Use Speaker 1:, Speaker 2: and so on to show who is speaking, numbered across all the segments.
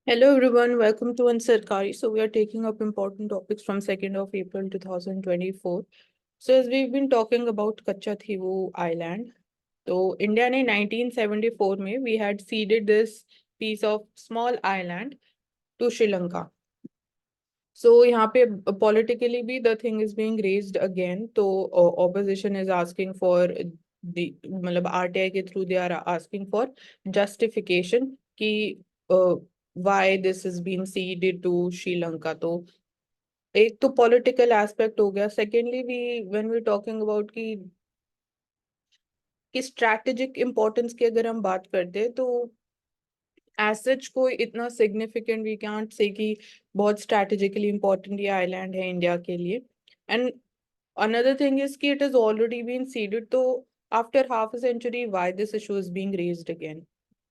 Speaker 1: Hello everyone, welcome to Ansarkari. So we are taking up important topics from 2nd of April 2024. So as we've been talking about Kachadhivu Island, so India ने 1974 में we had ceded this piece of small island to Sri Lanka. So यहाँ पे politically भी the thing is being raised again. तो opposition is asking for the मतलब RTI के through they are asking for justification कि why this is being ceded to Sri Lanka. तो एक तो political aspect हो गया. Secondly, when we talking about कि strategic importance की अगर हम बात करते हैं तो as such कोई इतना significant we can't say कि बहुत strategically important ये island है इंडिया के लिए. And another thing is कि it has already been ceded. तो after half a century why this issue is being raised again.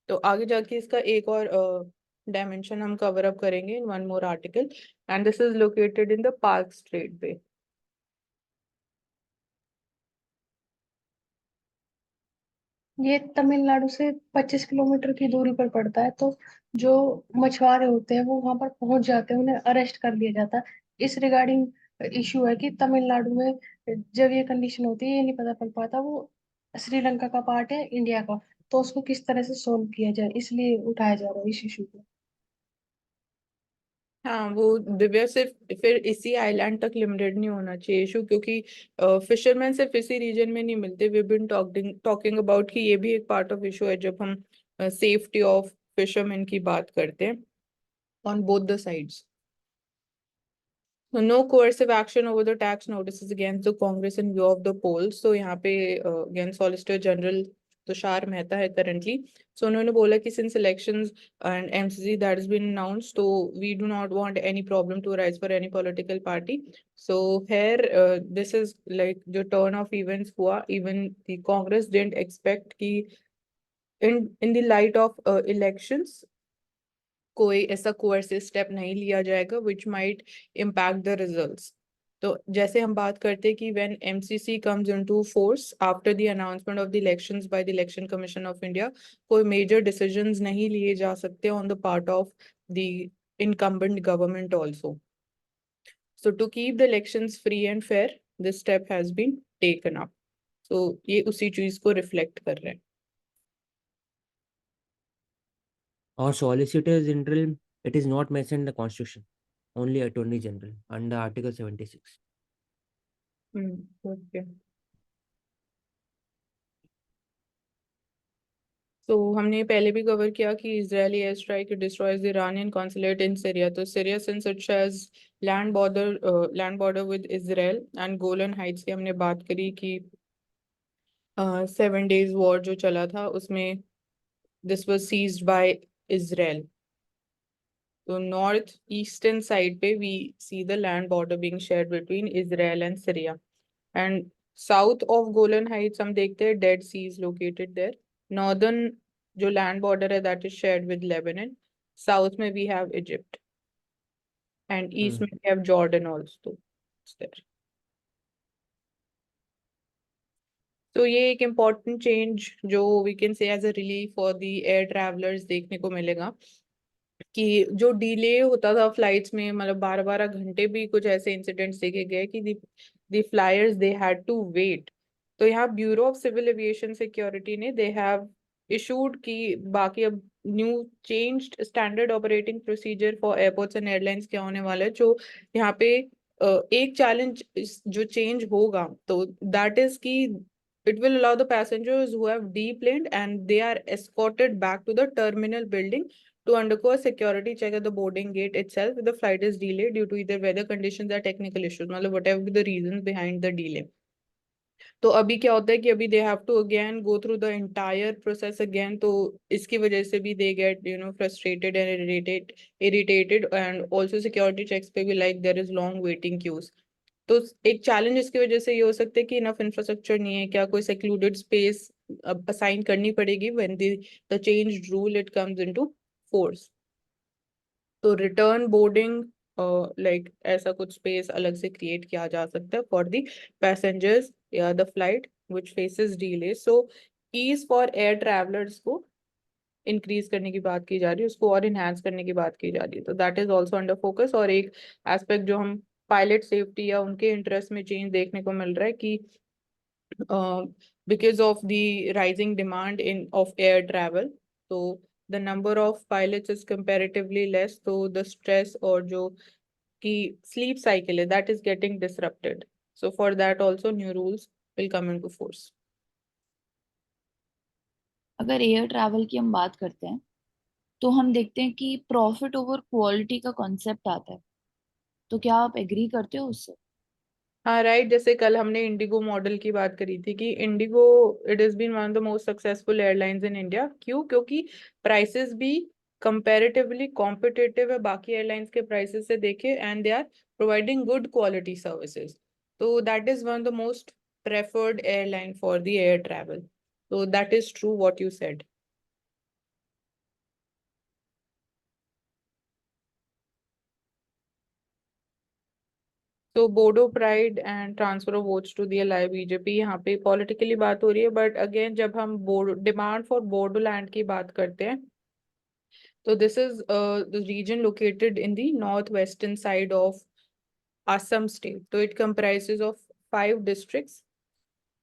Speaker 1: तो आगे जाके इसका एक और डायमेंशन हम कवर अप करेंगे in one more article and this is located in the Palk strait bay.
Speaker 2: ये तमिलनाडु से 25 किलोमीटर की दूरी पर पड़ता है। तो जो मछुआरे होते हैं वो वहां पर पहुंच जाते हैं, उन्हें अरेस्ट कर लिया जाता है। इस रिगार्डिंग इशू है कि तमिलनाडु में जब ये कंडीशन होती है, ये नहीं पता चल पाता वो श्रीलंका का पार्ट है इंडिया का। तो उसको किस तरह से सोल्व किया जाए, इसलिए उठाया जा रहा है इस इशू को।
Speaker 1: हाँ, वो दिव्या सिर्फ फिर इसी आइलैंड तक लिमिटेड नहीं होना चाहिए इशू, क्योंकि फिशरमैन सिर्फ इसी रीजन में नहीं मिलते. वी बिन टॉकिंग अबाउट कि ये भी एक पार्ट ऑफ इशू है जब हम सेफ्टी ऑफ फिशरमैन की बात करते हैं on both the sides. So no coercive action over the tax notices against the Congress in view of the polls. So यहाँ पे again Solicitor General Tushar Mehta है currently. So उन्होंने बोला कि since elections and MCC that has been announced, so we do not want any problem to arise for any political party. So here this is like the turn of events हुआ. Even the Congress didn't expect कि in the light of elections कोई ऐसा coercive step नहीं लिया जाएगा which might impact the results. तो जैसे हम बात करते हैं कि when MCC comes into force after the announcement of the elections by the election commission of India, कोई मेजर डिसीजंस नहीं लिए जा सकते on the part of the incumbent government also. So to keep the elections free and fair, this step has been taken up. So ये उसी चीज को reflect कर रहे हैं.
Speaker 3: Or Solicitor General, it is not mentioned in the Constitution, only Attorney General under Article 76.
Speaker 1: Okay. तो हमने पहले भी कवर किया कि Israeli air strike destroys the Iranian consulate in Syria. तो Syria since it has land border with Israel and Golan Heights की हमने बात करी कि 7 days वॉर जो चला था उसमें this was seized by Israel. तो नॉर्थ ईस्टर्न साइड पे we see the land border being shared between Israel and Syria. And south of Golan Heights हम देखते हैं Dead Sea is located there. Northern जो लैंड बॉर्डर है that is shared with Lebanon. South में we have Egypt and east में we have Jordan also there. तो ये एक इम्पॉर्टेंट चेंज जो वी कैन से as a relief for the air travellers देखने को मिलेगा कि जो डिले होता था फ्लाइट्स में, मतलब 12-12 घंटे भी कुछ ऐसे इंसिडेंट्स देखे गए कि the flyers they had to wait. तो यहाँ bureau of civil aviation security ने दे हैव इशूड कि बाकी अब new changed standard operating procedure for airports and airlines क्या होने वाला है. जो यहाँ पे एक चैलेंज जो चेंज होगा तो दैट इज कि it will allow the passengers who have deplaned and they are escorted back to the terminal building to undergo a security check at the boarding gate itself if the flight is delayed due to either weather conditions or technical issues, मतलब whatever be the reasons behind the delay. तो अभी क्या होता है कि अभी they have to again go through the entire process again. तो इसकी वजह से भी they get frustrated and irritated and also security checks पे भी like there is long waiting queues. तो एक चैलेंज इसकी वजह से ये हो सकता है कि इनफ इंफ्रास्ट्रक्चर नहीं है, क्या कोई सेक्लूडेड स्पेस असाइन करनी पड़ेगी when the change rule it comes into force. तो रिटर्न बोर्डिंग लाइक ऐसा कुछ स्पेस अलग से क्रिएट किया जा सकता है फॉर द पैसेंजर्स या the flight which faces delay. So ease for air travellers को इंक्रीज करने की बात की जा रही है, उसको और इनहेंस करने की बात की जा रही है, तो that is also under focus. और एक एस्पेक्ट जो हम पायलट सेफ्टी या उनके इंटरेस्ट में चेंज देखने को मिल रहा है कि because of the rising demand in of air travel, so the number of pilots is comparatively less, so the stress or जो की sleep cycle है that is getting disrupted, so for that also new rules will come into force.
Speaker 4: अगर air travel की हम बात करते हैं तो हम देखते हैं कि प्रॉफिट ओवर क्वालिटी का कॉन्सेप्ट आता है, तो क्या आप एग्री करते हो उससे?
Speaker 1: हाँ राइट, जैसे कल हमने इंडिगो मॉडल की बात करी थी कि IndiGo it is been one of the most successful airlines in India. क्यों? क्योंकि प्राइसेस भी कंपैरेटिवली कॉम्पिटिटिव है बाकी एयरलाइंस के प्राइसेस से देखे, and they are providing good quality services, तो that is one of the most preferred airline for the air travel, so that is true what you said. तो Bodo pride and transfer of votes to the alive BJP, यहाँ पे politically बात हो रही है, but again जब हम Bodo demand for Bodoland की बात करते हैं तो this is the region located in the north western side of Assam state. So it comprises of 5 districts.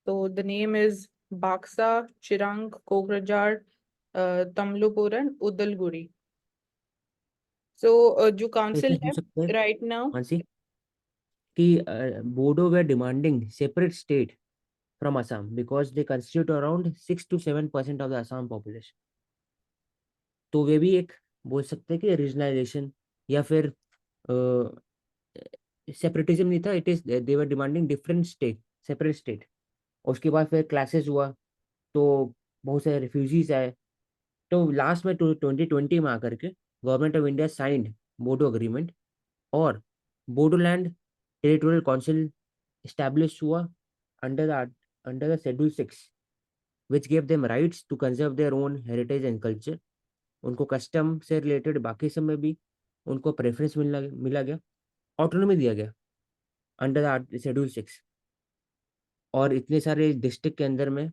Speaker 1: So the name is Baksa, Chirang, Kokrajhar, Tamlupur and Udalguri. So जो
Speaker 3: तो
Speaker 1: council
Speaker 3: इसमें
Speaker 1: है
Speaker 3: पूछ सकते हैं
Speaker 1: right now,
Speaker 3: मानसी कि बोडो वे demanding separate state from Assam because they constitute around 6 to 7% of the Assam population. तो वे भी एक बोल सकते हैं कि रीजनलाइजेशन या फिर सेपरेटिज्म नहीं था, it is they were demanding different state, separate state. उसके बाद फिर क्लासेस हुआ तो बहुत सारे रिफ्यूजीज आए, तो लास्ट में 2020 में आकर के government of India signed Bodo agreement और बोडोलैंड टेरिटोरियल काउंसिल established हुआ under the Schedule 6 which gave them rights to conserve their own heritage and culture. उनको कस्टम से रिलेटेड बाकी सब में भी उनको प्रेफरेंस मिला गया, ऑटोनॉमी दिया गया अंडर द शेड्यूल 6। और इतने सारे डिस्ट्रिक्ट के अंदर में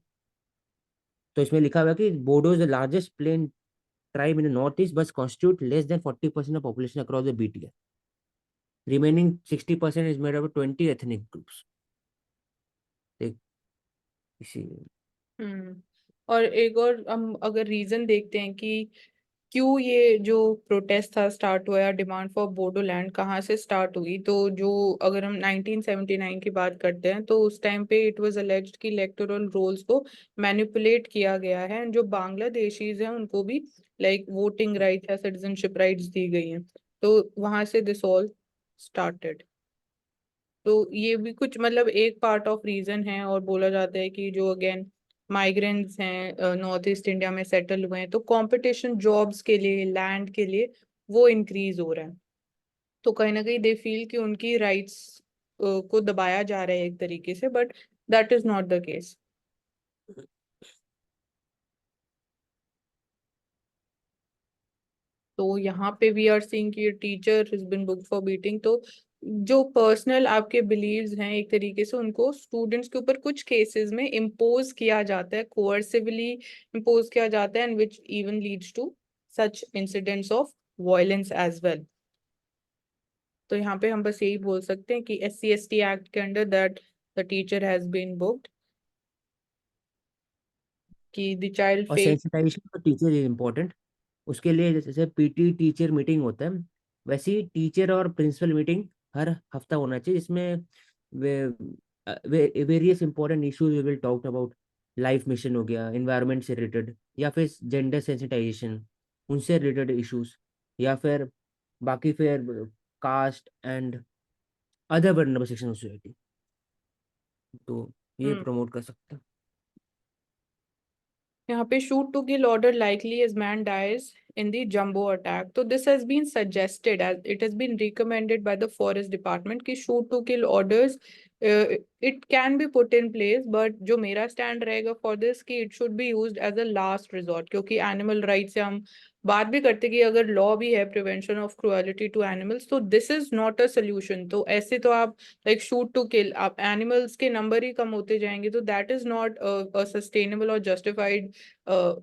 Speaker 3: तो इसमें लिखा हुआ है कि Bodo is the largest plain tribe in the north east बस constitute less than 40% of population across the BTR, remaining 60% is made up of 20 ethnic groups. इसी
Speaker 1: और एक और हम अगर रीजन देखते हैं कि क्यों ये जो प्रोटेस्ट था स्टार्ट हुआ या डिमांड फॉर बोडोलैंड कहाँ से स्टार्ट हुई, तो जो अगर हम 1979 की बात करते हैं तो उस टाइम पे इट वाज अलेज्ड कि इलेक्टोरल रोल्स को मैनिपुलेट किया गया है, एंड जो बांग्लादेशीज हैं उनको भी लाइक वोटिंग राइट्स या सिटीजनशिप राइट्स दी गई हैं, तो वहां से दिस ऑल स्टार्टेड। तो ये भी कुछ मतलब एक पार्ट ऑफ रीजन है, और बोला जाता है कि जो अगेन माइग्रेंट्स हैं नॉर्थ ईस्ट इंडिया में सेटल हुए हैं, तो कंपटीशन जॉब्स के लिए, लैंड के लिए वो इंक्रीज हो रहा है, तो कहीं ना कहीं दे फील कि उनकी राइट्स को दबाया जा रहा है एक तरीके से, but that is not the case. तो यहाँ पे वी आर सीइंग कि teacher has been booked for beating, तो जो पर्सनल आपके बिलीव्स हैं एक तरीके से उनको स्टूडेंट्स के ऊपर कुछ केसेस में इम्पोज किया जाता है, कोअर्सिवली इम्पोज किया जाता है, and which even leads to such incidents of violence as well. तो यहाँ पे हम बस यही बोल सकते हैं कि SC/ST एक्ट के under that the teacher has been booked, कि द चाइल्ड
Speaker 3: और
Speaker 1: face.
Speaker 3: Sensitization for teacher is important. उसके लिए जैसे पीटी टीचर मीटिंग होता है वैसे ही टीचर और प्रिंसिपल मीटिंग हर हफ्ता होना चाहिए, जिसमें various important issues we will talk about, life mission हो गया, इन्वायरमेंट से रिलेटेड, या फिर जेंडर सेंसिटाइजेशन उनसे रिलेटेड इश्यूज, या फिर बाकी फिर caste and other vulnerable section of society, तो ये प्रमोट कर सकते हैं।
Speaker 1: यहाँ पे shoot to kill order likely as man dies in the jumbo attack, तो this has been suggested as it has been recommended by the forest department कि shoot to kill orders it can be put in place, but जो मेरा stand रहेगा for this कि it should be used as a last resort, क्योंकि animal rights से हम बात भी करते कि अगर लॉ भी है prevention of cruelty to animals, तो this is not a solution. तो ऐसे तो आप लाइक शूट टू किल, आप एनिमल्स के नंबर ही कम होते जाएंगे, तो that is not a sustainable और justified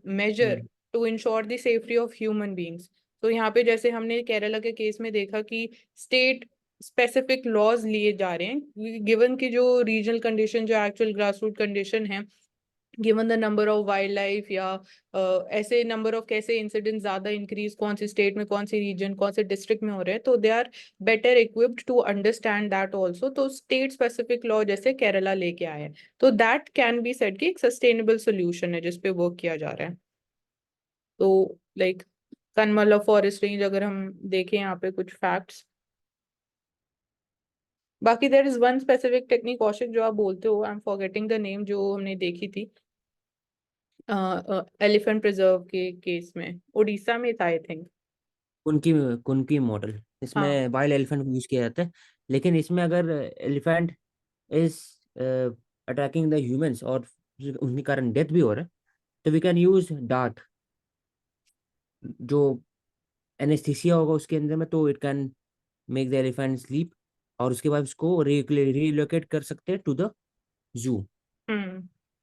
Speaker 1: measure to ensure the safety of human beings. तो यहाँ पे जैसे हमने केरला के केस में देखा कि स्टेट स्पेसिफिक लॉज लिए जा रहे हैं गिवन की जो रीजनल कंडीशन, जो एक्चुअल ग्रास रूट कंडीशन है, given the number of wild life या ऐसे नंबर ऑफ कैसे इंसिडेंट ज्यादा इंक्रीज कौन सी स्टेट में, कौन सी रीजन, कौन से डिस्ट्रिक्ट में हो रहे हैं, तो they are better equipped to understand that also. तो स्टेट स्पेसिफिक लॉ जैसे केरला लेके आए हैं, तो दैट कैन बी सेड कि एक सस्टेनेबल सोल्यूशन है जिसपे वर्क किया जा रहा है। तो लाइक कनमला फॉरेस्ट रेंज अगर हम देखें यहाँ पे कुछ फैक्ट्स, बाकी there is one specific technique Kaushik जो आप बोलते हो, I am forgetting the name, जो हमने देखी थी एलिफेंट प्रिजर्व के केस में, उड़ीसा में था I think.
Speaker 3: Kunki Kunki model,
Speaker 1: हाँ
Speaker 3: इसमें वाइल्ड एलिफेंट यूज किया जाता है, लेकिन इसमें अगर elephant is attacking the humans और उनके कारण डेथ भी हो रहा है, तो वी कैन यूज डार्ट, जो एनेस्थीसिया होगा उसके अंदर में, तो it can make the elephant sleep, और उसके बाद उसको रिलोकेट कर सकते हैं टू द जू,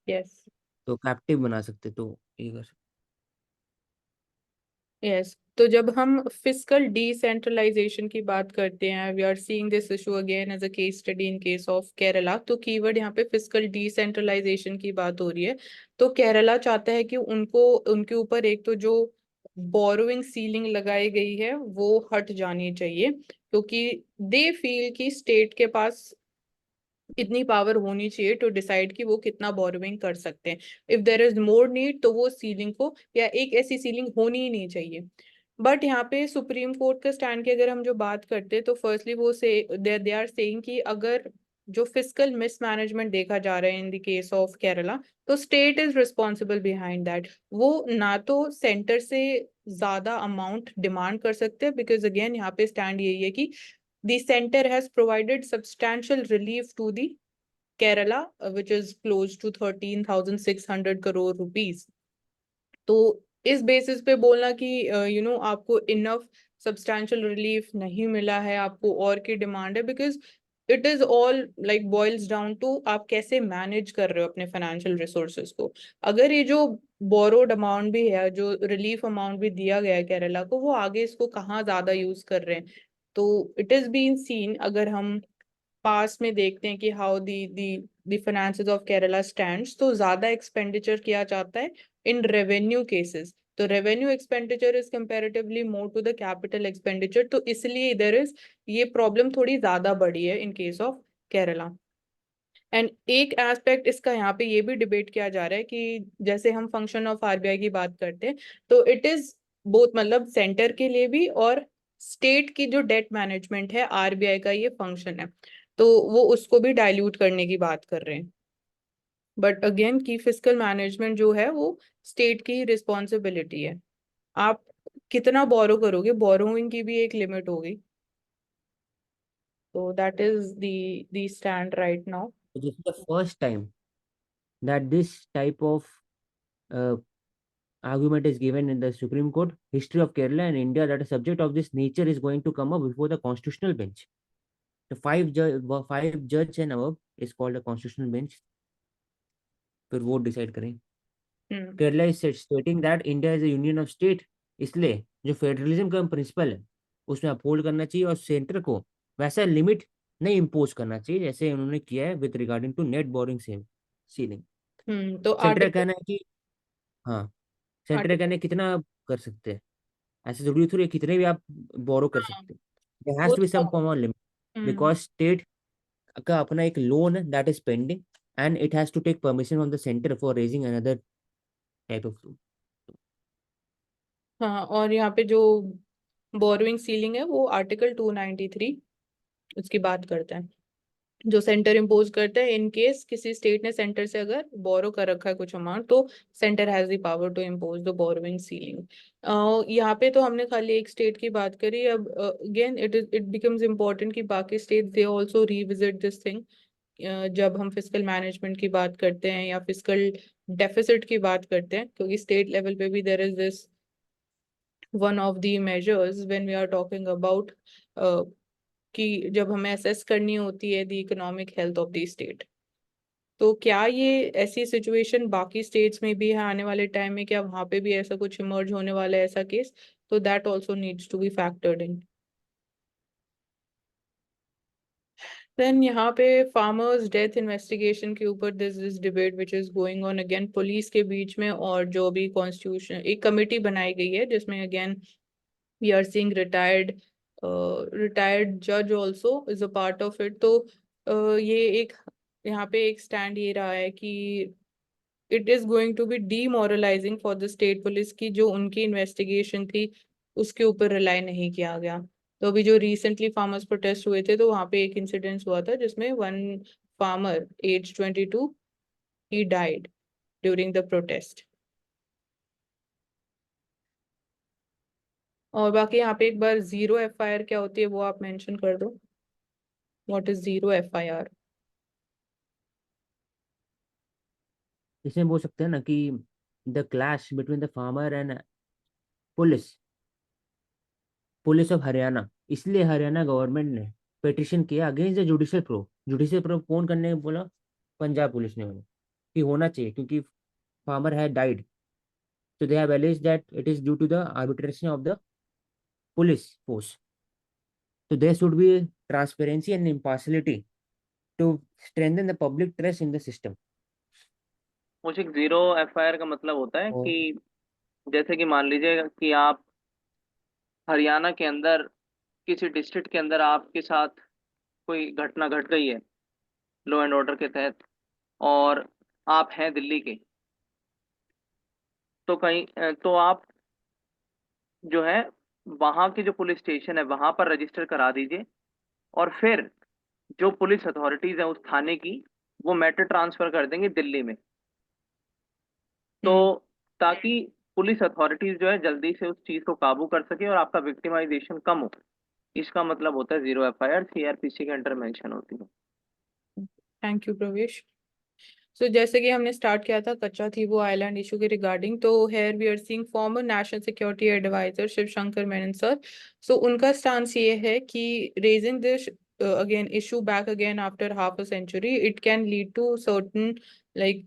Speaker 1: यस
Speaker 3: तो कैप्टिव बना सकते, तो ये कर सकते।
Speaker 1: यस। तो जब हम फिस्कल डिसेंट्रलाइजेशन की बात करते हैं, we are seeing this issue again as a case study in case of Kerala, तो कीवर्ड यहाँ पे फिस्कल डिसेंट्रलाइजेशन की बात हो रही है। तो केरला चाहता है कि उनको, उनके ऊपर एक तो जो बोरोइंग सीलिंग लगाई गई है वो हट जानी चाहिए, क्योंकि दे फील कि स्टेट के पास इतनी पावर होनी चाहिए टू डिसाइड कि वो कितना बोरोइंग कर सकते हैं। If there is more need तो वो सीलिंग को, या एक ऐसी सीलिंग होनी ही नहीं चाहिए। बट यहाँ पे सुप्रीम कोर्ट का स्टैंड की अगर हम जो बात करते हैं, तो फर्स्टली वो से दे आर सेइंग कि अगर जो फिस्कल मिसमैनेजमेंट देखा जा रहा है in the case of Kerala, तो state is responsible behind that. वो ना तो सेंटर से ज्यादा अमाउंट डिमांड कर सकते हैं, बिकॉज अगेन यहाँ पे स्टैंड यही है कि the center has provided substantial relief to the Kerala, which is close to 13,600 crore rupees. तो इस बेसिस पे बोलना कि आपको इनफ सब्सटैंशियल रिलीफ नहीं मिला है, आपको और की डिमांड है, because it is all like boils down to आप कैसे मैनेज कर रहे हो अपने फाइनेंशियल रिसोर्सेज को। अगर ये जो बोरोड अमाउंट भी है, जो रिलीफ अमाउंट भी दिया गया है केरला को, वो आगे इसको कहाँ ज्यादा यूज कर रहे हैं, तो इट इज बीन सीन, अगर हम पास में देखते हैं कि how the finances of Kerala stands, तो ज्यादा एक्सपेंडिचर किया जाता है इन रेवेन्यू केसेस। तो revenue expenditure is comparatively more to the capital expenditure, तो इसलिए इधर इज ये प्रॉब्लम थोड़ी ज्यादा बड़ी है in case of Kerala. And एक एस्पेक्ट इसका यहाँ पे ये भी डिबेट किया जा रहा है कि जैसे हम फंक्शन ऑफ आरबीआई की बात करते हैं, तो इट इज बोथ, मतलब सेंटर के लिए भी और स्टेट की जो डेट मैनेजमेंट है, आरबीआई का ये फंक्शन है, तो वो उसको भी डाइल्यूट करने की बात कर रहे हैं। बट अगेन की फिस्कल मैनेजमेंट जो है वो स्टेट की रिस्पॉन्सिबिलिटी है। आप कितना बोरो करोगे, बोरोइंग की भी एक लिमिट होगी। तो that is the stand right now.
Speaker 3: This is the first time that this type of uh, argument is given in the Supreme Court history of Kerala and India, that a subject of this nature is going to come up before the constitutional bench. The five judge and above is called a constitutional bench. फिर वो decide करें। Kerala is stating that India is a union of state, इसलिए जो federalism का principal है उसमें uphold करना चाहिए, और सेंटर को वैसा लिमिट नहीं इम्पोज करना चाहिए जैसे उन्होंने किया है with regarding to net borrowing ceiling.
Speaker 1: तो
Speaker 3: सेंटर का
Speaker 1: आर्टिकल
Speaker 3: कहना है कि हाँ, सेंटर का कहना है कितना कर सकते हैं, ऐसे जरूरी थोड़ी है कितने भी आप बोरो कर
Speaker 1: हाँ
Speaker 3: सकते हैं, देयर हैज
Speaker 1: वो
Speaker 3: टू बी सम
Speaker 1: तो
Speaker 3: form of limit,
Speaker 1: hmm
Speaker 3: because state का अपना एक लोन है that is pending, and it has to take permission from the centre for raising another type of loan.
Speaker 1: हाँ, और यहाँ पे जो बोरोइंग सीलिंग है वो आर्टिकल 293 उसकी बात करता है, जो सेंटर इम्पोज करता है इन केस किसी स्टेट ने सेंटर से अगर बोरो कर रखा है कुछ अमाउंट, तो centre has the power to impose the borrowing ceiling. यहाँ पे तो हमने खाली एक स्टेट की बात करी, अब अगेन इट बिकम्स इम्पोर्टेंट कि बाकी state they also revisit this thing. जब हम फिस्कल मैनेजमेंट की बात करते हैं या फिस्कल डेफिसिट की बात करते हैं, क्योंकि स्टेट लेवल पे भी there is this one of the measures when we are talking about कि जब हमें असेस करनी होती है the economic health of the state. तो क्या ये ऐसी सिचुएशन बाकी स्टेट्स में भी है आने वाले टाइम में, क्या वहां पे भी ऐसा कुछ इमर्ज होने वाला है ऐसा केस? तो that also needs to be factored in. Then यहाँ पे फार्मर्स डेथ इन्वेस्टिगेशन के ऊपर this debate which is going on again police के बीच में, और जो भी कॉन्स्टिट्यूशन एक कमेटी बनाई गई है जिसमें again we are seeing retired जज also is a part of it. तो ये एक यहाँ पे एक स्टैंड ये रहा है कि it is going to be demoralising for the state police की जो उनकी इन्वेस्टिगेशन थी उसके ऊपर रिलाई नहीं किया गया। तो अभी जो रिसेंटली फार्मर्स प्रोटेस्ट हुए थे तो वहां पे एक इंसिडेंस हुआ था जिसमें one farmer age 22 he died during the protest. और बाकी यहाँ पे एक बार जीरो एफआईआर क्या होती है वो आप मेंशन कर दो। What is zero FIR?
Speaker 3: इसमें बोल सकते हैं ना कि the clash between the farmer and police, police of Haryana, इसलिए हरियाणा गवर्नमेंट ने पिटिशन किया against the judicial pro. Judicial pro कौन करने बोला? पंजाब पुलिस ने बोला कि होना चाहिए क्योंकि फार्मर है died. So they have alleged that it is due to the arbitration of the police force. So there should be transparency and impartiality to strengthen the public trust in the system.
Speaker 5: मुझे zero FIR का मतलब होता है
Speaker 3: और
Speaker 5: कि जैसे कि मान लीजिए कि आप हरियाणा के अंदर किसी डिस्ट्रिक्ट के अंदर आपके साथ कोई घटना घट गई है लॉ एंड ऑर्डर के तहत, और आप हैं दिल्ली के, तो कहीं तो आप जो है वहाँ के जो पुलिस स्टेशन है वहाँ पर रजिस्टर करा दीजिए, और फिर जो पुलिस अथॉरिटीज है उस थाने की वो मैटर ट्रांसफर कर देंगे दिल्ली में। तो ताकि पुलिस अथॉरिटीज जो है जल्दी से उस चीज को काबू कर सके और आपका विक्टिमाइजेशन कम हो, इसका मतलब होता है जीरो एफआईआर, सीआरपीसी के अंडर मेंशन होती है।
Speaker 1: थैंक यू प्रवेश। सो जैसे कि हमने स्टार्ट किया था Katchatheevu island issue के रिगार्डिंग, तो here we are seeing former national security adviser Shiv Shankar Menon sir. So उनका स्टांस ये है कि raising this again issue back again after half a century it can lead to certain like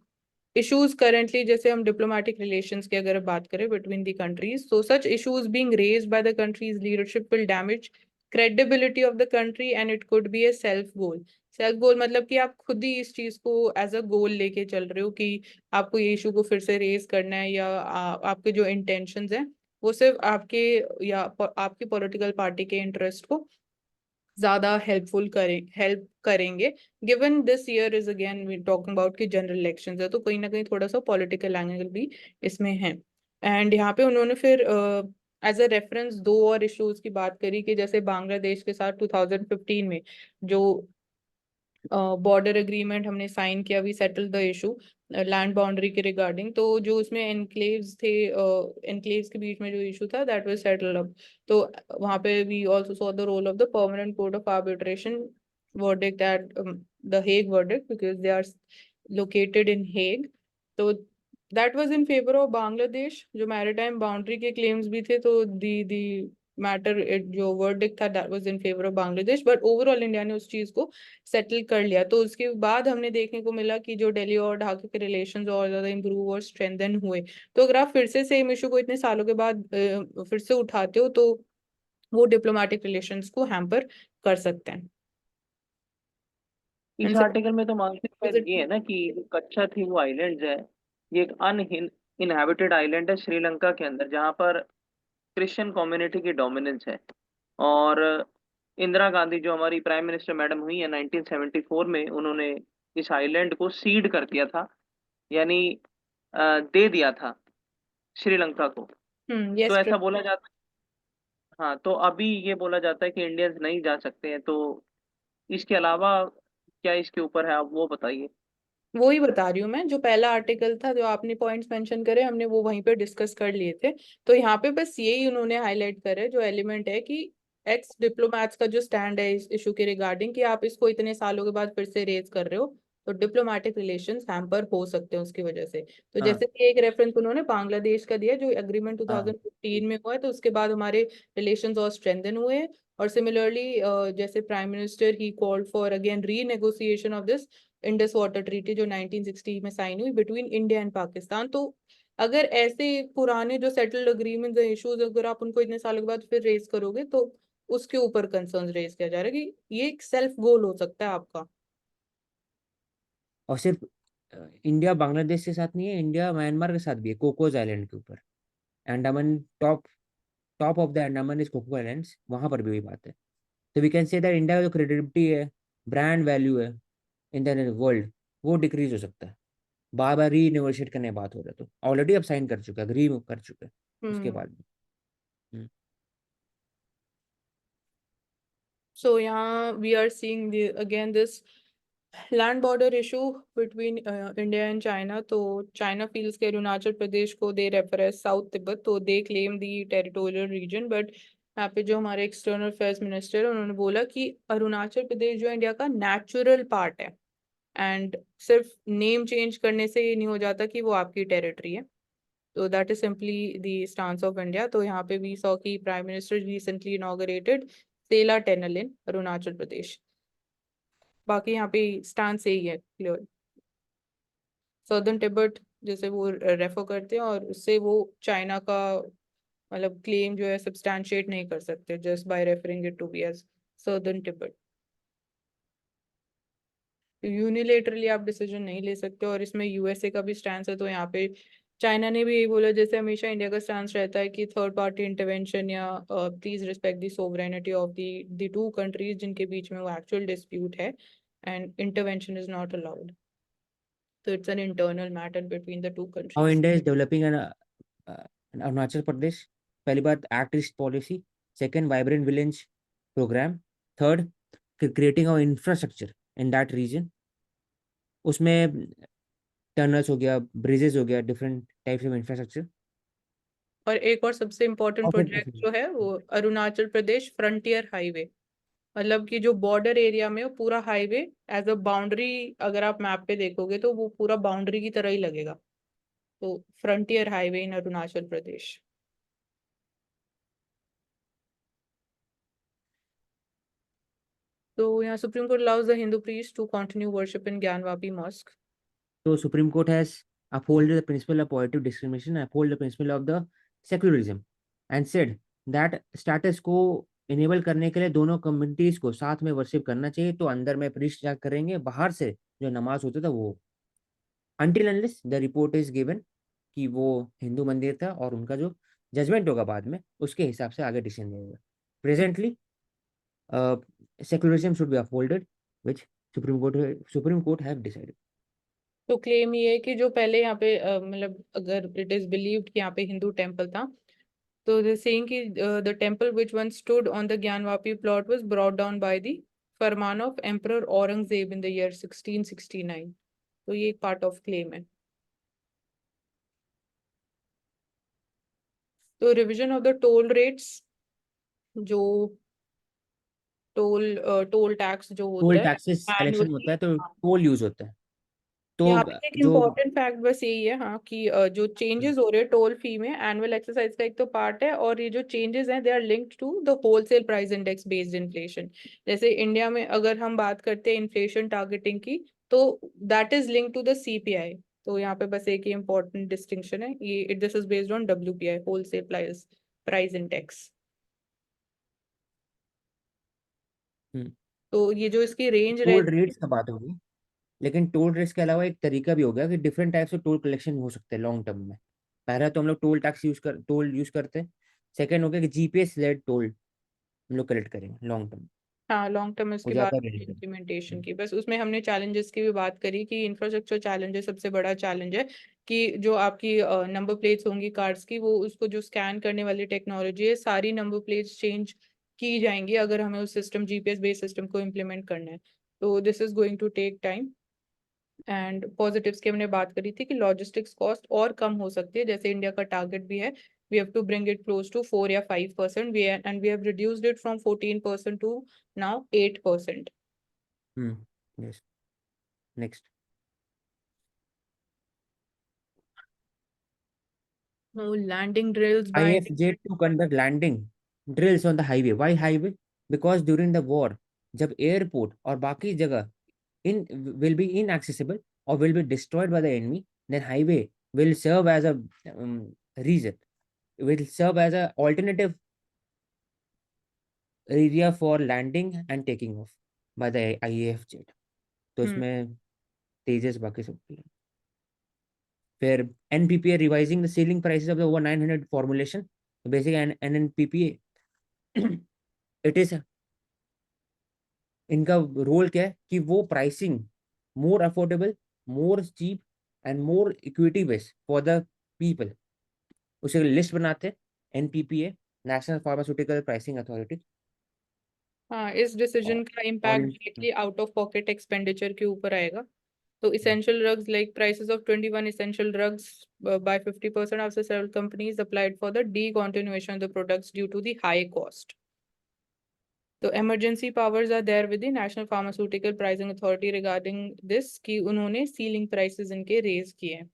Speaker 1: issues currently, जैसे हम diplomatic relations की अगर बात करें between the countries, so such issues being raised by the country's leadership will damage credibility of the country and it could be a self goal। Self goal मतलब कि आप खुद ही इस चीज को एज अ गोल लेके चल रहे हो कि आपको ये इशू को फिर से रेज करना है, या आपके जो इंटेंशंस हैं वो सिर्फ आपके या आपकी पॉलिटिकल पार्टी के इंटरेस्ट को ज्यादा हेल्प करेंगे। Given this year is again talking about कि जनरल इलेक्शंस है तो कहीं ना कहीं थोड़ा सा पॉलिटिकल एंगल भी इसमें है। एंड यहाँ पे उन्होंने फिर एज अ रेफरेंस दो और इश्यूज की बात करी कि जैसे बांग्लादेश के साथ 2015 में जो बॉर्डर एग्रीमेंट हमने साइन किया, we settle the issue land boundary के रिगार्डिंग, तो जो उसमें एनक्लेव्स थे, एनक्लेव्स के बीच में जो इशू था दैट वाज सेटल्ड अप। तो वहां पे we also saw the role of the permanent court of arbitration verdict at the Hague verdict because they are located in Hague। तो that was in favor of Bangladesh। जो maritime boundary के claims भी थे तो the matter जो verdict था that was in favor of Bangladesh, but overall India ने उस चीज को सेटल कर लिया। तो उसके बाद हमने देखने को मिला कि जो दिल्ली और ढाका के रिलेशंस और ज्यादा इंप्रूव और स्ट्रेंथन हुए। तो अगर आप फिर से सेम इशू को इतने सालों के बाद फिर से उठाते हो तो वो डिप्लोमेटिक रिलेशंस को हैम्पर कर सकते हैं।
Speaker 5: इस आर्टिकल में तो मानसिक ये है ना कि कच्चा थी वो आइलैंड है, ये एक अनइनहेबिटेड आइलैंड है श्रीलंका के अंदर जहाँ पर क्रिश्चियन कम्युनिटी की डोमिनेंस है। और इंदिरा गांधी जो हमारी प्राइम मिनिस्टर मैडम हुई है 1974 में, उन्होंने इस आइलैंड को सीड कर दिया था, यानी दे दिया था श्रीलंका को।
Speaker 1: यस
Speaker 5: तो ऐसा बोला जाता है। हाँ, तो अभी ये बोला जाता है कि इंडियंस नहीं जा सकते हैं, तो इसके अलावा क्या इसके ऊपर है, आप वो बताइए।
Speaker 1: वो ही बता रही हूँ मैं, जो पहला आर्टिकल था जो आपने पॉइंट्स मेंशन करे हमने वो वहीं पे डिस्कस कर लिए थे। तो यहाँ पे बस यही उन्होंने हाईलाइट करे जो एलिमेंट है कि एक्स डिप्लोमैट्स का जो स्टैंड है इस इशू के रिगार्डिंग कि आप इसको इतने सालों के बाद फिर से रेज कर रहे हो तो डिप्लोमेटिक रिलेशंस हैम्पर हो सकते हैं उसकी वजह से। तो
Speaker 3: हाँ
Speaker 1: जैसे कि एक रेफरेंस उन्होंने बांग्लादेश का दिया जो एग्रीमेंट
Speaker 3: हाँ
Speaker 1: 2015 में हुआ है, तो उसके बाद हमारे रिलेशंस और स्ट्रेंथन हुए हैं। और सिमिलरली जैसे prime minister he called for again renegotiation of this Indus water treaty जो 1960 में साइन हुई बिटवीन इंडिया एंड पाकिस्तान। तो अगर ऐसे पुराने जो सेटल्ड अग्रीमेंट्स इश्यूज अगर आप उनको इतने सालों के बाद फिर रेज करोगे तो उसके ऊपर कंसर्न रेज किया जा रहा है कि ये एक सेल्फ गोल हो सकता है आपका।
Speaker 3: और सिर्फ इंडिया बांग्लादेश के साथ नहीं है, इंडिया म्यांमार के साथ भी है, कोकोस आइलैंड के ऊपर। Andaman top top of the Andaman is Coco islands, वहां पर भी वही बात है। तो we can say that India का जो क्रेडिबिलिटी है, ब्रांड वैल्यू है इन द वर्ल्ड, वो डिक्रीज हो सकता है। बार बार रीनेगोशिएट करने की बात हो रहा है, तो ऑलरेडी अब साइन कर चुका है, अग्री कर चुके हैं उसके बाद भी।
Speaker 1: So yeah, we are seeing again this land border issue between India and China. तो China feels कि अरुणाचल प्रदेश को they refer as South Tibet, तो they claim the territorial region, but यहाँ पे जो हमारे एक्सटर्नल अफेयर्स मिनिस्टर है उन्होंने बोला कि अरुणाचल प्रदेश जो इंडिया का नेचुरल पार्ट है एंड सिर्फ नेम चेंज करने से ये नहीं हो जाता कि वो आपकी टेरिटरी है। तो that is simply the stance of India. तो यहाँ पे वी सॉ की prime minister recently inaugurated Sela tunnel in Arunachal Pradesh. बाकी यहाँ पे स्टांस यही है क्लियर। सदर्न तिब्बत जैसे वो रेफर करते हैं और उससे वो चाइना का मतलब क्लेम जो है सब्सटैंशिएट नहीं कर सकते just by referring it to be as southern Tibet. Unilaterally आप डिसीजन नहीं ले सकते और इसमें यूएसए का भी स्टैंड है। तो यहाँ पे चाइना ने भी यही बोला जैसे हमेशा इंडिया का स्टैंड रहता है कि थर्ड पार्टी इंटरवेंशन या please respect the sovereignty of the two countries जिनके बीच में वो एक्चुअल डिस्प्यूट है and intervention is not allowed. तो it's an internal matter between the two
Speaker 3: how
Speaker 1: countries.
Speaker 3: India is developing Arunachal Pradesh. पहली बात act east policy, second vibrant village program, third creating of infrastructure in that region. उसमें tunnels हो गया, bridges हो गया, different types of infrastructure.
Speaker 1: और एक और सबसे इम्पोर्टेंट
Speaker 3: और
Speaker 1: प्रोजेक्ट जो है वो अरुणाचल प्रदेश फ्रंटियर हाईवे, मतलब कि जो बॉर्डर एरिया में वो पूरा हाईवे एज अ बाउंड्री अगर आप मैप पे देखोगे तो वो पूरा बाउंड्री की तरह ही लगेगा। तो फ्रंटियर हाईवे इन अरुणाचल प्रदेश। तो यहाँ supreme court allows the Hindu priest to continue worship in Gyanvapi mosque.
Speaker 3: So Supreme Court has upholded the principle of positive discrimination, uphold the principle of the secularism, and said that status को enable करने के लिए दोनों communities को साथ में worship करना चाहिए। तो अंदर में प्रीस्ट जा करेंगे, बाहर से जो नमाज होता था वो, until unless the report is given कि वो हिंदू मंदिर था और उनका जो जजमेंट होगा बाद में उसके हिसाब से आगे डिसीजन लेगा। Presently secularism should be upholded, which Supreme Court have decided.
Speaker 1: तो क्लेम ये है कि जो पहले यहाँ पे मतलब अगर इट इज बिलीव्ड कि यहाँ पे हिंदू टेम्पल था तो दे सेइंग कि the temple which once stood on the Gyanvapi plot was brought down by the farman of emperor Aurangzeb in the year 1669। तो ये एक पार्ट ऑफ क्लेम है। तो revision of the toll rates, जो टोल टैक्स जो
Speaker 3: टोल
Speaker 1: होता है
Speaker 3: टैक्सेस कलेक्शन होता
Speaker 1: एनुअली।
Speaker 3: है तो टोल यूज होता है। तो
Speaker 1: यहाँ पे एक
Speaker 3: जो
Speaker 1: इम्पोर्टेंट फैक्ट बस यही है हाँ कि जो चेंजेस हो रहे हैं टोल फी में एनुअल एक्सरसाइज का एक तो पार्ट है और ये जो चेंजेस हैं they are linked to the wholesale price index based inflation. जैसे इंडिया में अगर हम बात करते हैं इन्फ्लेशन टारगेटिंग की तो that is linked to the CPI. तो यहाँ पे बस एक ही इम्पोर्टेंट डिस्टिंक्शन है ये this is based on WPI wholesale price index. तो ये जो इसकी रेंज
Speaker 3: टोल
Speaker 1: रहती
Speaker 3: रेट्स का बात होगी, लेकिन टोल रेट्स के अलावा एक तरीका भी हो गया कि different types of toll collection हो सकते हैं लॉन्ग टर्म में। पहला तो हम लोग टोल यूज करते हैं। सेकंड हो गया कि जीपीएस लेड टोल हम लोग कलेक्ट करेंगे लॉन्ग टर्म।
Speaker 1: हाँ लॉन्ग टर्म
Speaker 3: वो
Speaker 1: इसके बाद
Speaker 3: ज्यादा बेनिफिट।
Speaker 1: इम्प्लीमेंटेशन की बस उसमें हमने चैलेंजेस की भी बात करी कि इंफ्रास्ट्रक्चर चैलेंजेस सबसे बड़ा चैलेंज है कि जो आपकी नंबर प्लेट्स होंगी कार्ड्स की वो उसको जो स्कैन करने वाली टेक्नोलॉजी है सारी नंबर प्लेट्स चेंज की जाएंगी अगर हमें उस सिस्टम जीपीएस बेस्ड सिस्टम को इम्प्लीमेंट करना है। तो this is going to take time. And positives की हमने बात करी थी कि लॉजिस्टिक्स कॉस्ट और कम हो सकती है जैसे इंडिया का टारगेट भी है we have to bring it close to 4 या 5%, and we have reduced it from 14% to now 8%.
Speaker 3: Yes. Next.
Speaker 1: No landing drills by
Speaker 3: IFJ to conduct landing drills on the highway. Why highway? Because during the war जब airport और बाकी जगह will be inaccessible or will be destroyed by the enemy, then highway will serve as a reason, will serve as a alternative area for landing and taking off by the IAF jet. तो इसमें तेजस बाकी सब भी है. फिर NPPA revising the ceiling prices of the over 900 formulation. Basic NNPPA it is इनका role क्या है कि वो pricing more affordable, more cheap and more equity based for the people. उसे लिस्ट बनाते हैं NPPA, national pharmaceutical pricing authority.
Speaker 1: हाँ, इस डिसीजन का impact directly out of pocket expenditure के ऊपर आएगा. तो essential drugs like prices of 21 essential drugs by 50% after several companies applied for the decontinuation of the products due to the high cost. So emergency powers are there with the National Pharmaceutical Pricing Authority regarding this कि उन्होंने ceiling prices इनके raise किए हैं.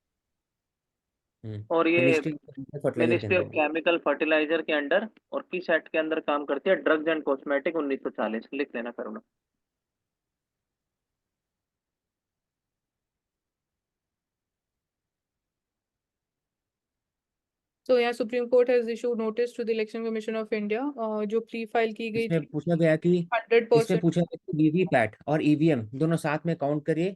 Speaker 5: और ये
Speaker 3: fertiliser
Speaker 5: ministry of chemical fertiliser के under और किस एक्ट के अंदर काम करती है? Drugs and cosmetic 1940. लिख लेना करुणा.
Speaker 1: So यहाँ Supreme Court has issued notice to the Election Commission of India जो प्री फाइल की गई
Speaker 3: इसमें
Speaker 1: थी
Speaker 3: पूछा गया कि
Speaker 1: 100%.
Speaker 3: पूछा गया कि वीवीपैट और ईवीएम दोनों साथ में काउंट करिए,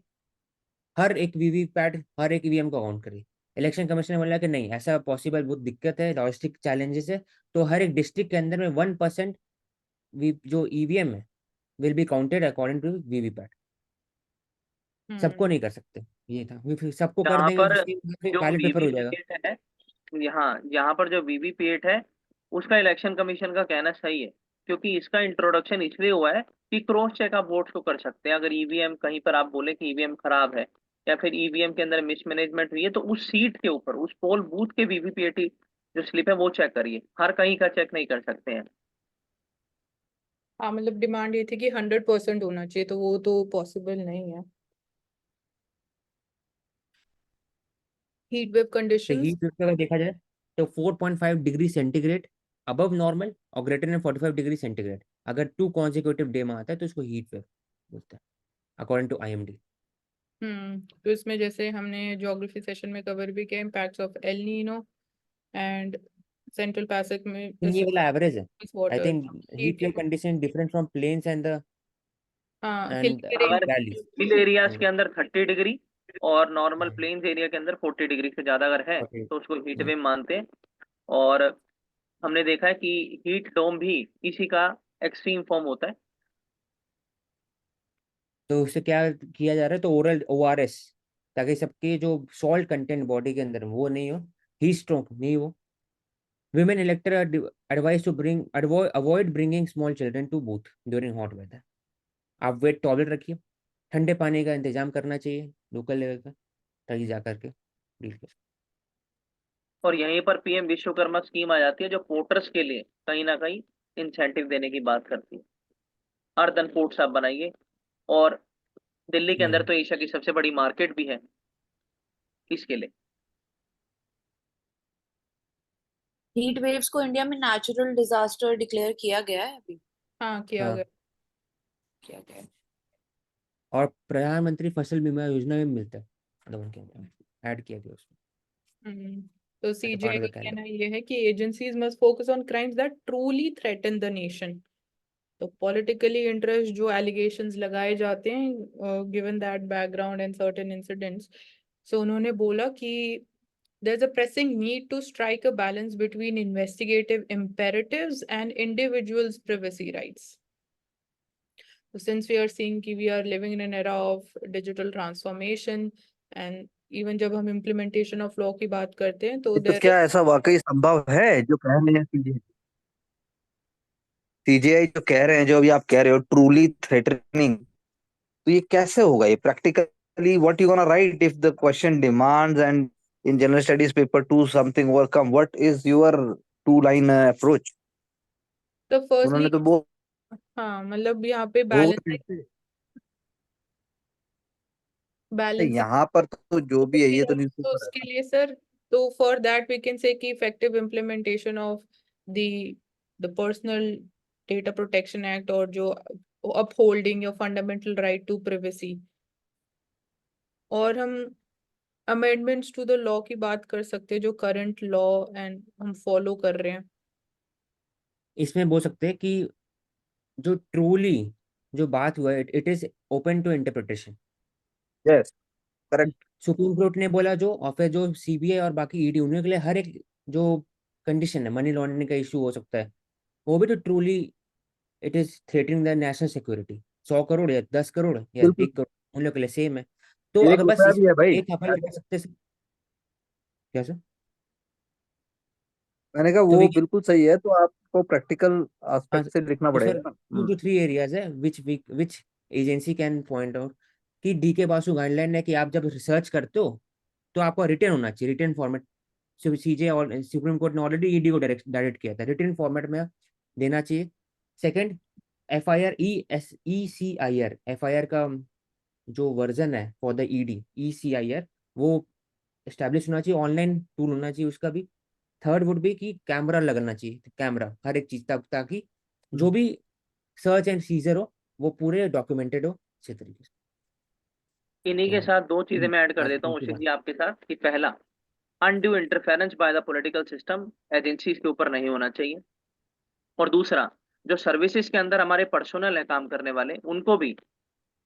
Speaker 3: हर एक वीवीपैट हर एक ईवीएम को काउंट करिए. इलेक्शन कमीशन ने बोला कि नहीं, ऐसा पॉसिबल बहुत दिक्कत है, लॉजिस्टिक चैलेंजेस है. तो हर एक डिस्ट्रिक्ट के अंदर में 1% जो ईवीएम है will be counted according to VVPAT. सबको नहीं कर सकते, ये था. सबको कर
Speaker 5: जहाँ
Speaker 3: देंगे
Speaker 5: पर
Speaker 3: तो
Speaker 5: जो
Speaker 3: बैलेट पेपर हो जाएगा.
Speaker 5: वीवीपीएट है, यहाँ पर जो वीवीपीएट है उसका इलेक्शन कमीशन का कहना सही है, क्योंकि इसका इंट्रोडक्शन इसलिए हुआ है कि क्रॉस चेक आप वोट्स को कर सकते हैं. अगर ईवीएम कहीं पर आप बोले कि ईवीएम खराब है या फिर ईवीएम के अंदर मिसमैनेजमेंट हुई है, तो उस सीट के ऊपर उस पोल बूथ के वीवीपीएट जो स्लिप है वो चेक करिए. हर कहीं का चेक नहीं कर सकते हैं.
Speaker 1: हाँ, मतलब डिमांड ये थी कि 100% होना चाहिए, तो वो तो पॉसिबल नहीं है. हीट वेव
Speaker 3: तो
Speaker 1: कंडीशंस.
Speaker 3: हीट वेव अगर देखा जाए तो 4.5 डिग्री सेंटीग्रेड अबव नॉर्मल और ग्रेटर देन 45 डिग्री सेंटीग्रेड अगर 2 कॉन्जिक्यूटिव डे में आता है तो उसको हीट वेव बोलते हैं अकॉर्डिंग टू IMD.
Speaker 1: तो इसमें जैसे हमने ज्योग्राफी सेशन में कवर भी किया impacts of El Nino and central Pacific में
Speaker 3: ये वाला एवरेज है. I
Speaker 1: water
Speaker 3: think heat wave condition different from plains and the
Speaker 1: हाँ
Speaker 3: एंड
Speaker 5: अगर
Speaker 3: वैलीज.
Speaker 5: हिल एरियाज के अंदर 30 डिग्री और नॉर्मल प्लेन्स एरिया के अंदर 40 डिग्री से ज्यादा अगर है तो उसको हीट वेव मानते हैं. और हमने देखा है कि हीट डोम भी इसी का एक्सट्रीम फॉर्म होता है.
Speaker 3: तो उससे क्या किया जा रहा है, तो ओरल ORS ताकि सबके जो सॉल्ट कंटेंट बॉडी के अंदर वो नहीं हो, हीट स्ट्रोक नहीं हो. Women elected are advised to avoid bringing small children to booth during hot weather. आप वेट टॉयलेट रखिए, ठंडे पानी का इंतजाम करना चाहिए लोकल लेवल का ताकि जा करके डील कर.
Speaker 5: और यहीं पर पीएम विश्वकर्मा स्कीम आ जाती है जो पोर्टर्स के लिए कहीं ना कहीं इंसेंटिव देने की बात करती है. अर्दन पोर्ट्स आप बनाइए. और दिल्ली के अंदर तो एशिया की सबसे बड़ी मार्केट भी है इसके लिए.
Speaker 4: हीट वेव्स को इंडिया में नेचुरल डिजास्टर डिक्लेयर किया गया है अभी.
Speaker 1: हाँ किया गया.
Speaker 3: और प्रधानमंत्री फसल बीमा योजना में मिलता है, मतलब उनके अंदर ऐड किया गया उसमें.
Speaker 1: तो CJI का कहना ये है कि agencies must focus on crimes that truly threaten the nation. तो पॉलिटिकली इंटरेस्ट जो एलिगेशंस लगाए जाते हैं given that background and certain incidents, so उन्होंने बोला कि there's a pressing need to strike a balance between investigative imperatives and individuals' privacy rights. So since we are seeing कि we are living in an era of digital transformation and even जब हम implementation of law की बात करते हैं तो
Speaker 6: तो क्या ऐसा वाकई संभव है जो कह रहे हैं सीजीआई जो कह रहे हैं, जो अभी आप कह रहे हो ट्रूली थ्रेटनिंग, तो ये कैसे होगा? ये practically what you gonna right if the question demands and in general studies paper 2 something overcome, what is your 2 line approach?
Speaker 1: तो
Speaker 6: उन्होंने
Speaker 1: फर्स्टली
Speaker 6: तो
Speaker 1: हाँ मतलब यहाँ पे बैलेंस
Speaker 6: यहाँ पर तो जो भी है ये तो नहीं.
Speaker 1: तो उसके लिए सर, तो for that we can say कि effective implementation of the personal data protection act और जो upholding your fundamental right to privacy, और हम अमेंडमेंट्स टू द लॉ की बात कर सकते हैं जो करंट लॉ एंड हम फॉलो कर रहे हैं।
Speaker 3: इसमें बोल सकते हैं कि जो ट्रूली जो बात हुआ है it is open to interpretation.
Speaker 6: Yes, correct.
Speaker 3: Supreme court ने बोला जो और फिर जो सीबीआई और बाकी ईडी उन्हीं के लिए हर एक जो कंडीशन है मनी लॉन्ड्रिंग का इशू हो सकता है, वो भी तो truly it is threatening the national security. 100 crore या 10 करोड़ या
Speaker 6: बिल्कुल,
Speaker 3: 1 करोड़ उन लोग के लिए सेम है। तो
Speaker 6: एक
Speaker 3: अगर बस
Speaker 6: रुपया भी है
Speaker 3: इसमें
Speaker 6: भाई।
Speaker 3: एक हवा लगा सकते हैं। क्या सर?
Speaker 6: मैंने कहा
Speaker 3: तो
Speaker 6: वो
Speaker 3: वी
Speaker 6: बिल्कुल सही है, तो आपको प्रैक्टिकल
Speaker 3: हाँ,
Speaker 6: एस्पेक्ट से लिखना
Speaker 3: तो सर
Speaker 6: पड़ेगा ना।
Speaker 3: 2 to 3 एरियाज है विच एजेंसी कैन पॉइंट आउट कि डीके बासु गाइडलाइन है कि आप जब रिसर्च करते हो तो आपका रिटर्न होना चाहिए, रिटर्न फॉर्मेट। सीजे और सुप्रीम कोर्ट ने ऑलरेडी ईडी को डायरेक्ट किया था, रिटर्न फॉर्मेट में देना चाहिए। सेकंड, एफआईआर ईसीआईआर एफआईआर का जो वर्जन है फॉर द ईडी ईसीआईआर वो एस्टेब्लिश होना चाहिए, ऑनलाइन टूल होना चाहिए उसका भी। थर्ड वुड भी कि कैमरा लगना चाहिए, कैमरा हर एक चीज तक, ताकि जो भी सर्च एंड सीजर हो वो पूरे डॉक्यूमेंटेड हो अच्छे तरीके से।
Speaker 5: इन्हीं के
Speaker 3: तो
Speaker 5: साथ दो चीजें मैं ऐड कर
Speaker 3: आज
Speaker 5: देता हूँ
Speaker 3: उनकी
Speaker 5: उषित
Speaker 3: बात।
Speaker 5: जी आपके साथ कि पहला, undue interference by the political system agencies के ऊपर नहीं होना चाहिए। और दूसरा, जो सर्विसेज के अंदर हमारे पर्सोनल है काम करने वाले, उनको भी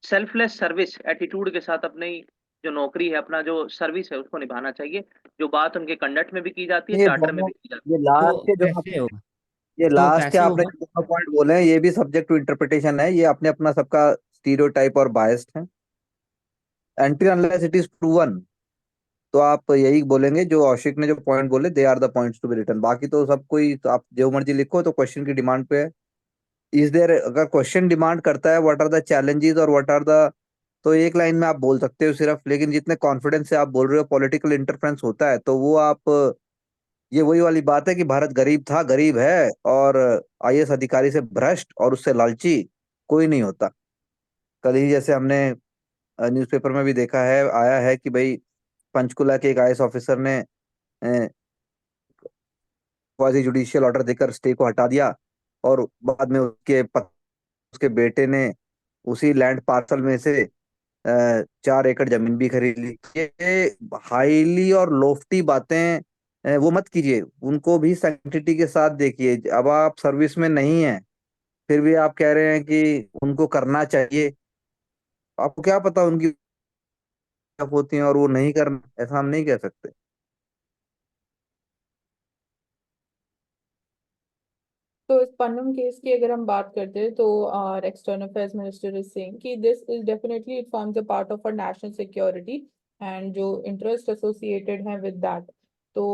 Speaker 5: सेल्फलेस सर्विस एटीट्यूड के साथ अपनी जो नौकरी है, अपना जो सर्विस है, उसको निभाना चाहिए। जो बात उनके कंडक्ट में भी की जाती है,
Speaker 6: ये
Speaker 5: चार्टर में
Speaker 6: दोनों,
Speaker 5: भी की जाती
Speaker 6: ये
Speaker 3: तो
Speaker 6: लास्ट के जो
Speaker 3: कैसे होगा?
Speaker 6: ये
Speaker 3: तो
Speaker 6: लास्ट के
Speaker 3: कैसे
Speaker 6: आपने
Speaker 3: होगा?
Speaker 6: जो दोनों पॉइंट बोले हैं, ये भी सब्जेक्ट टू इंटरप्रिटेशन है। ये अपने अपना सबका स्टीरियोटाइप और बायस्ड है। Anti unless it is proven, तो आप यही बोलेंगे जो औशिक ने जो पॉइंट बोले, they are the points to be written. बाकी तो सब कोई, तो आप जो मर्जी लिखो, तो क्वेश्चन की डिमांड पे है। इज देयर, अगर क्वेश्चन डिमांड करता है व्हाट आर द चैलेंजेस और व्हाट आर द, तो एक लाइन में आप बोल सकते हो सिर्फ। लेकिन जितने कॉन्फिडेंस से आप बोल रहे हो पॉलिटिकल इंटरफेरेंस होता है, तो वो आप, ये वही वाली बात है कि भारत गरीब था, गरीब है, और आईएएस अधिकारी से भ्रष्ट और उससे लालची कोई नहीं होता। कल ही जैसे हमने न्यूज़पेपर में भी देखा है, आया है कि भाई पंचकुला के एक आईएएस ऑफिसर ने क्वाजी जुडिशियल ऑर्डर देकर स्टे को हटा दिया, और बाद में उसके बेटे ने उसी लैंड पार्सल में से 4 एकड़ जमीन भी खरीद ली। ये हाईली और लोफ्टी बातें वो मत कीजिए, उनको भी सैंक्टिटी के साथ देखिए। अब आप सर्विस में नहीं है, फिर भी आप कह रहे हैं कि उनको करना चाहिए। आपको क्या पता उनकी होती हैं और वो नहीं करना, ऐसा हम नहीं कह सकते।
Speaker 1: तो इस पन्नम केस की अगर हम बात करते हैं तो our external affairs minister is saying कि this is definitely it forms a part of our national security and जो इंटरेस्ट एसोसिएटेड है विद दैट। तो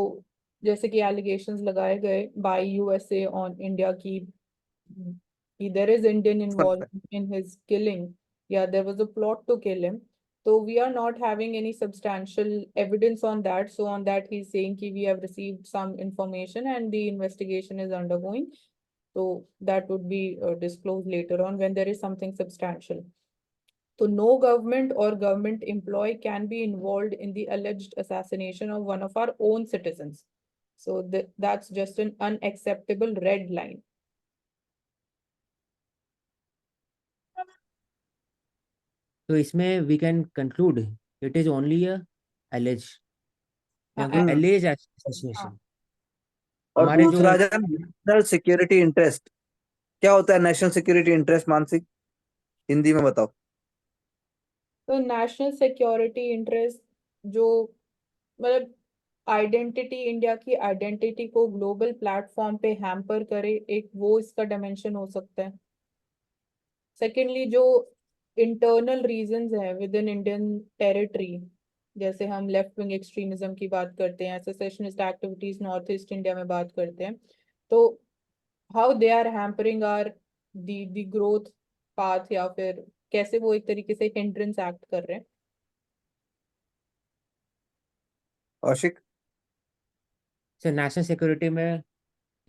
Speaker 1: जैसे कि एलिगेशंस लगाए गए बाय यूएसए ऑन इंडिया की there is Indian involvement in his killing. Yeah, there was a plot to kill him. So we are not having any substantial evidence on that. So on that, he's saying that we have received some information and the investigation is undergoing. So that would be disclosed later on when there is something substantial. So no government or government employee can be involved in the alleged assassination of one of our own citizens. So that's just an unacceptable red line.
Speaker 3: तो इसमें we can conclude it is only a allege, क्योंकि
Speaker 1: Uh,
Speaker 3: एलिज
Speaker 1: uh,
Speaker 3: association
Speaker 6: और
Speaker 3: हमारे जो
Speaker 6: दूसरा जन, national security interest. क्या होता है नेशनल सिक्योरिटी इंटरेस्ट, मानसिक? हिंदी में बताओ।
Speaker 1: तो नेशनल सिक्योरिटी इंटरेस्ट जो मतलब आइडेंटिटी, इंडिया की आइडेंटिटी को ग्लोबल प्लेटफॉर्म पे हैम्पर करे, एक वो इसका डायमेंशन हो सकता है। सेकेंडली जो इंटरनल रीजंस है विद इन इंडियन टेरिटरी, जैसे हम लेफ्ट विंग एक्सट्रीमिज्म की बात करते हैं, secessionist activities north east India में बात करते हैं, तो how they are hampering our the growth path, या फिर कैसे वो एक तरीके से हिंड्रेंस एक्ट कर रहे हैं।
Speaker 6: कौशिक?
Speaker 3: सर नेशनल सिक्योरिटी में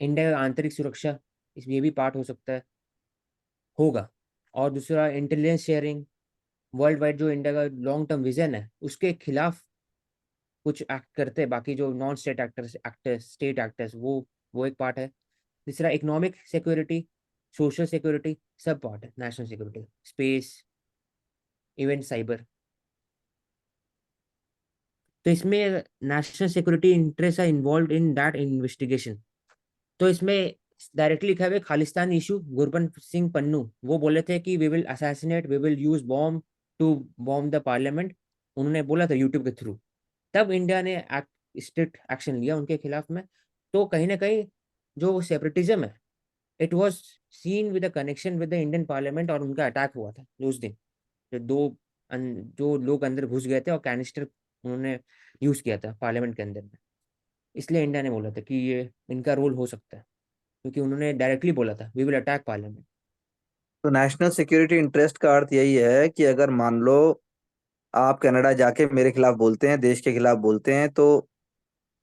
Speaker 3: इंडिया का आंतरिक सुरक्षा इसमें ये भी पार्ट हो सकता है, होगा। और दूसरा इंटेलिजेंस शेयरिंग, वर्ल्ड वाइड जो इंडिया का लॉन्ग टर्म विजन है उसके खिलाफ कुछ एक्ट करते हैं बाकी जो non state actors state actors, वो एक पार्ट है। तीसरा इकोनॉमिक सिक्योरिटी, सोशल सिक्योरिटी, सब पार्ट है national security, space, even cyber. तो इसमें national security interest are involve in that investigation. तो इसमें डायरेक्टली लिखा हुआ है खालिस्तान इशू। गुरबंत सिंह पन्नू वो बोले थे कि we will assassinate, we will use bomb to bomb the parliament, उन्होंने बोला था यूट्यूब के थ्रू। तब इंडिया ने स्ट्रिक्ट एक्शन लिया उनके खिलाफ में। तो कहीं ना कहीं जो सेपरेटिज्म है, it was seen with a connection with the Indian parliament, और उनका अटैक हुआ था उस दिन। जो जो लोग अंदर घुस गए थे और कैनिस्टर उन्होंने यूज किया था पार्लियामेंट के अंदर में। इसलिए इंडिया ने बोला था कि ये इनका रोल हो सकता है, क्योंकि उन्होंने डायरेक्टली बोला था वी विल अटैक पार्लियामेंट।
Speaker 6: तो नेशनल सिक्योरिटी इंटरेस्ट का अर्थ यही है कि अगर मान लो आप कनाडा जाके मेरे खिलाफ बोलते हैं, देश के खिलाफ बोलते हैं, तो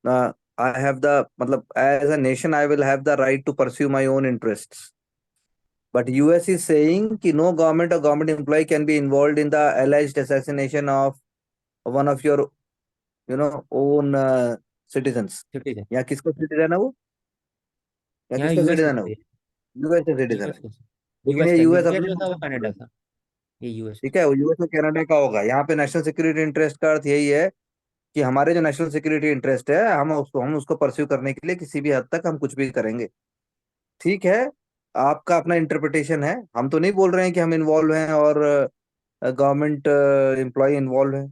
Speaker 6: आई हैव द मतलब as a nation I will have the right to pursue my own interests. But US is saying कि no government or government employee can be involved in the alleged assassination of one of your, own citizens.
Speaker 3: Citizen,
Speaker 6: या किसका citizen है वो? या
Speaker 3: यहाँ
Speaker 6: किसका
Speaker 3: US
Speaker 6: citizen है
Speaker 3: का,
Speaker 6: वो? यूएस का सिटीजन है।
Speaker 3: यूएस का,
Speaker 6: लेकिन
Speaker 3: यूएस
Speaker 6: ये
Speaker 3: का।
Speaker 6: यूएस
Speaker 3: न्यूक्लियर
Speaker 6: अपनी
Speaker 3: जो था वो
Speaker 6: भाषा में
Speaker 3: कनाडा
Speaker 6: बोल
Speaker 3: का, ये यूएस का।
Speaker 6: ठीक है, वो यूएस और कनाडा का होगा। यहाँ पे नेशनल सिक्योरिटी इंटरेस्ट का अर्थ यही है कि हमारे जो नेशनल सिक्योरिटी इंटरेस्ट है, हम उसको परस्यू करने के लिए किसी भी हद तक हम कुछ भी करेंगे। ठीक है, आपका अपना इंटरप्रिटेशन है, हम तो नहीं बोल रहे हैं कि हम इन्वॉल्व हैं और गवर्नमेंट एम्प्लॉय इन्वॉल्व है।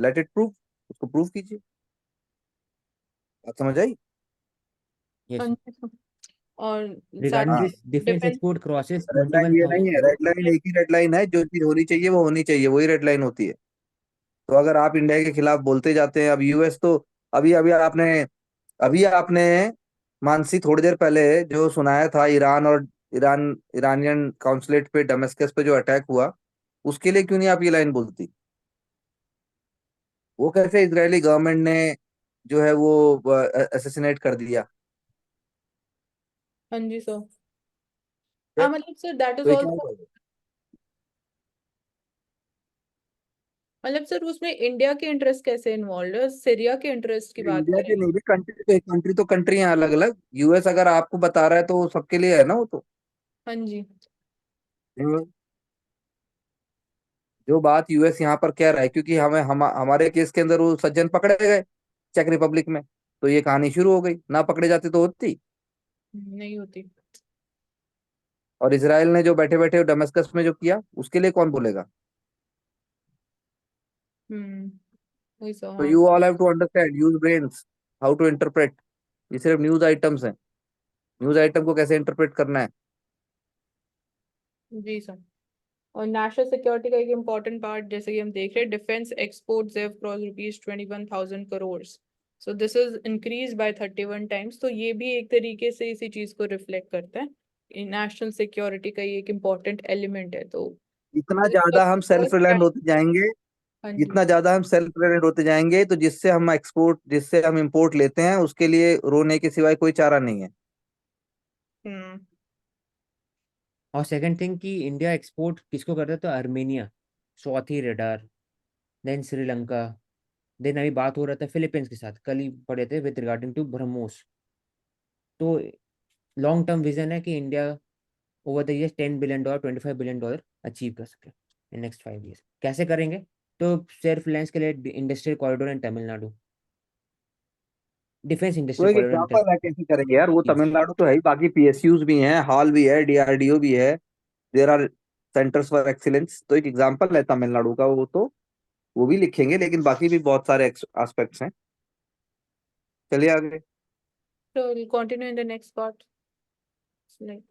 Speaker 6: लेट इट प्रूव, उसको प्रूव कीजिए। बात समझ आई?
Speaker 3: यस।
Speaker 1: हाँ जी सर। और
Speaker 3: रिगार्डिंग
Speaker 6: हाँ,
Speaker 1: साथ
Speaker 3: this defence
Speaker 1: defence
Speaker 3: export crosses
Speaker 6: red line ये नहीं
Speaker 3: 21,000।
Speaker 6: है। रेड लाइन एक ही रेड लाइन है, जो चीज होनी चाहिए वो होनी चाहिए, वही रेड लाइन होती है। तो अगर आप इंडिया के खिलाफ बोलते जाते हैं, अब यूएस तो अभी अभी आपने मानसी थोड़ी देर पहले जो सुनाया था, इरानियन काउंसलेट पे, डमस्कस पे जो अटैक हुआ, उसके लिए क्यों नहीं आप ये लाइन बोलती? वो कैसे इजरायली गवर्नमेंट ने जो है वो असैसिनेट कर दिया?
Speaker 1: हाँ जी सर।
Speaker 6: तो
Speaker 1: हाँ मतलब सर दैट इज
Speaker 6: ये क्या
Speaker 1: ऑल्सो,
Speaker 6: हुआ?
Speaker 1: मतलब सर उसमें इंडिया के इंटरेस्ट कैसे इन्वॉल्व है? सीरिया के इंटरेस्ट की बात
Speaker 6: इंडिया के
Speaker 1: करें।
Speaker 6: नहीं भी, कंट्री हैं अलग अलग। यूएस अगर आपको बता रहा है तो वो सबके लिए है ना, वो तो।
Speaker 1: हाँ जी।
Speaker 6: हम्म। जो बात यूएस यहाँ पर कह रहा है, क्योंकि हमारे केस के अंदर वो सज्जन पकड़े गए चेक रिपब्लिक में, तो ये कहानी शुरू हो गई। ना पकड़े जाते तो होती।
Speaker 1: नहीं होती।
Speaker 6: और इसराइल ने जो बैठे बैठे डमस्कस में जो किया, उसके लिए कौन बोलेगा?
Speaker 1: वही सर।
Speaker 6: तो
Speaker 1: हाँ
Speaker 6: you all have to understand, use brains, how to interpret. ये सिर्फ न्यूज आइटम्स हैं, न्यूज आइटम को कैसे इंटरप्रेट करना है।
Speaker 1: जी सर। और नेशनल सिक्योरिटी का एक इम्पॉर्टेंट पार्ट जैसे कि हम देख रहे हैं, defence exports have cross ₹21,000 so this is increase by 31 times. तो ये भी एक तरीके से इसी चीज को रिफ्लेक्ट करता है। नेशनल सिक्योरिटी का ये एक इम्पॉर्टेंट एलिमेंट है। तो
Speaker 6: जितना ज्यादा हम सेल्फ रिलायंट होते जाएंगे,
Speaker 1: हाँ जी।
Speaker 6: जितना ज्यादा हम सेल्फ रिलायंट होते जाएंगे, तो जिससे हम इंपोर्ट लेते हैं, उसके लिए रोने के सिवाय कोई चारा नहीं है।
Speaker 1: हम्म।
Speaker 3: और सेकंड थिंग कि इंडिया एक्सपोर्ट किसको करता है, तो Armenia, Swati radar, then Sri Lanka, then अभी बात हो रहा था फिलीपींस के साथ, कल ही पढ़े थे विद रिगार्डिंग टू ब्रह्मोस। तो लॉन्ग टर्म विजन है कि India over the years $10 billion, $25 billion achieve कर सके इन नेक्स्ट 5 ईयर्स। कैसे करेंगे? तो सेल्फ रिलायंस के लिए इंडस्ट्रियल कॉरिडोर इन तमिलनाडु, डिफेंस
Speaker 6: तो
Speaker 3: इंडस्ट्रियल
Speaker 6: एक
Speaker 3: कॉरिडोर इन
Speaker 6: एग्जांपल है कैसे करेंगे यार। वो
Speaker 3: ईस्ट।
Speaker 6: तमिलनाडु तो है ही, बाकी पीएसयूज भी हैं, हॉल भी है, डीआरडीओ भी है। There are centres for excellence. तो एक एग्जांपल है तमिलनाडु का, वो तो वो भी लिखेंगे, लेकिन बाकी भी बहुत सारे एस्पेक्ट्स हैं। चलिए आगे।
Speaker 1: So we'll continue in the next part. Like